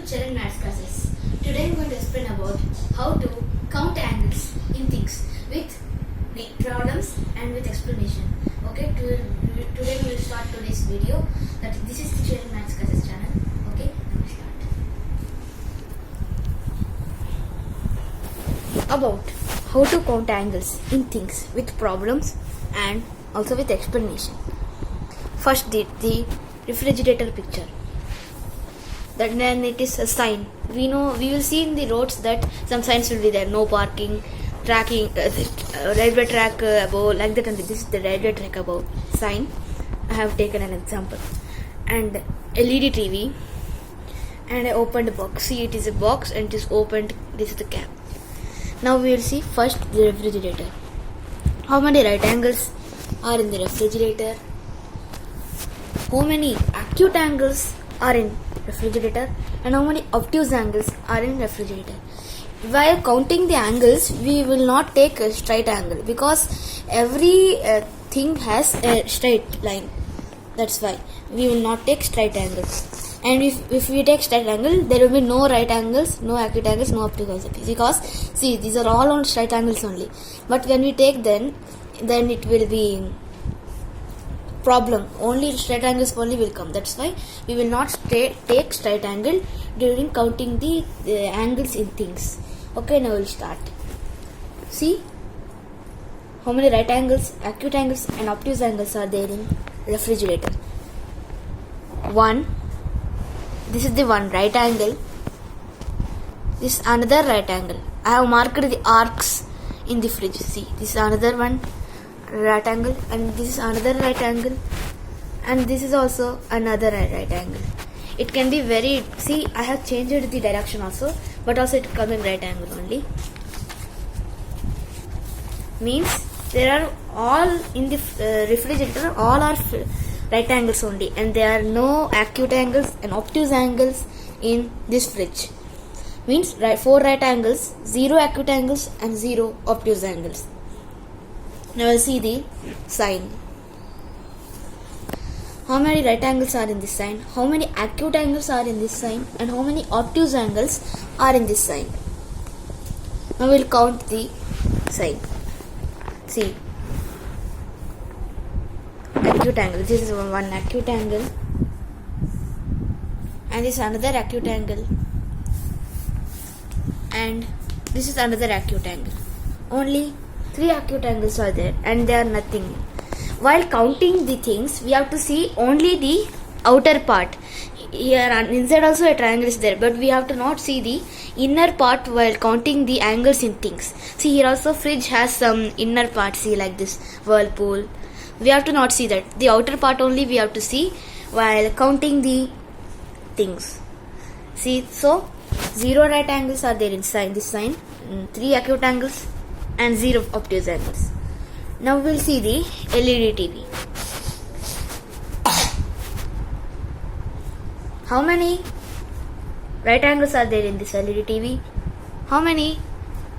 Charan Maths classes. Today I am going to explain about how to count angles in things with problems and with explanation. Okay, today we will start today's video. This is the Charan Maths classes channel. Okay, now we start. About how to count angles in things with problems and also with explanation. First, the refrigerator picture. Then it is a sign. We will see in the roads that some signs will be there: no parking, tracking, railway track above, like that. And this is the railway track above sign. I have taken an example. And LED TV. And I opened a box. See, it is a box and it is opened. This is the cap. Now we will see first the refrigerator. How many right angles are in the refrigerator? How many acute angles are in refrigerator, and how many obtuse angles are in refrigerator? While counting the angles, we will not take a straight angle because every thing has a straight line. That's why we will not take straight angles. And if we take straight angle, there will be no right angles, no acute angles, no obtuse angles, because see, these are all on straight angles only. But when we take then it will be problem. Only straight angles only will come. That's why we will not take straight angle during counting the angles in things. Okay, now we'll start. See how many right angles, acute angles and obtuse angles are there in refrigerator. 1. This is the one right angle. This is another right angle. I have marked the arcs in the fridge. See, this is another one right angle, and this is another right angle, and this is also another right angle. It can be see, I have changed the direction also, but also it comes in right angle only. Means there are all in the refrigerator, all are right angles only, and there are no acute angles and obtuse angles in this fridge. Means 4 right angles, 0 acute angles and 0 obtuse angles. Now we'll see the sign. How many right angles are in this sign? How many acute angles are in this sign? And how many obtuse angles are in this sign? Now we'll count the sign. See, acute angle. This is one acute angle, and this is another acute angle, and this is another acute angle. Only 3 acute angles are there, and they are nothing. While counting the things, we have to see only the outer part. Here and inside also a triangle is there, but we have to not see the inner part while counting the angles in things. See, here also fridge has some inner part, see, like this whirlpool. We have to not see that. The outer part only we have to see while counting the things. See, so 0 right angles are there inside this sign, 3 acute angles and 0 obtuse angles. Now we'll see the LED TV. How many right angles are there in this LED TV? How many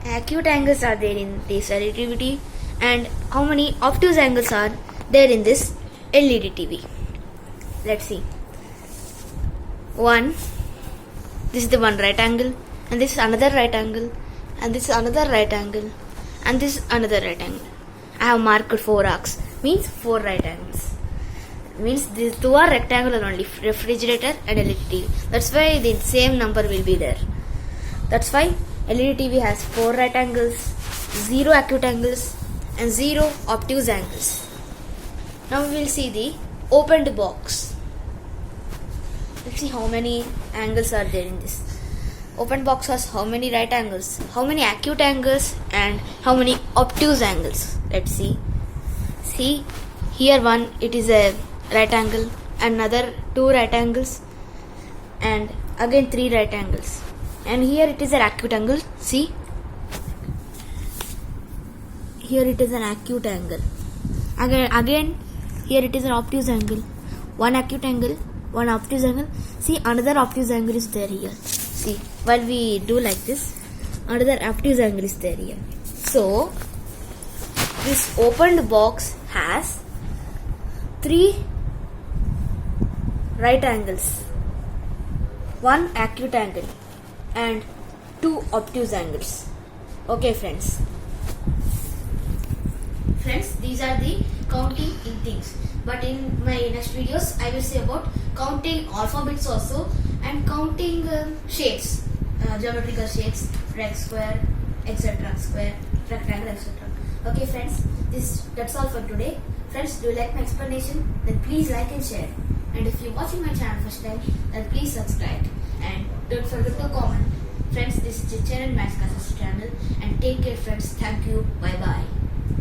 acute angles are there in this LED TV? And how many obtuse angles are there in this LED TV? Let's see. 1. This is the one right angle, and this is another right angle, and this is another right angle, and this is another right angle. I have marked 4 arcs, means 4 right angles. Means these 2 are rectangular only, refrigerator and LED TV. That's why the same number will be there. That's why LED TV has 4 right angles, 0 acute angles and 0 obtuse angles. Now we will see the opened box. Let's see how many angles are there in this. Open box has how many right angles, how many acute angles and how many obtuse angles. Let's see. See, here one, it is a right angle, another 2 right angles, and again 3 right angles. And here it is an acute angle. See, here it is an acute angle. Again here it is an obtuse angle. 1 acute angle, 1 obtuse angle. See, another obtuse angle is there here. See, while we do like this, another obtuse angle is there here. So this opened box has 3 right angles one acute angle and two obtuse angles. Okay friends. Friends, these are the counting in things. But in my next videos, I will say about counting alphabets also and counting shapes, geometrical shapes, rect square, etc. Square, rectangle, etc. Okay friends, that's all for today. Friends, do you like my explanation? Then please like and share. And if you're watching my channel first time, then please subscribe. And don't forget to comment. Friends, this is Chichen and Max Casas channel. And take care friends. Thank you. Bye bye.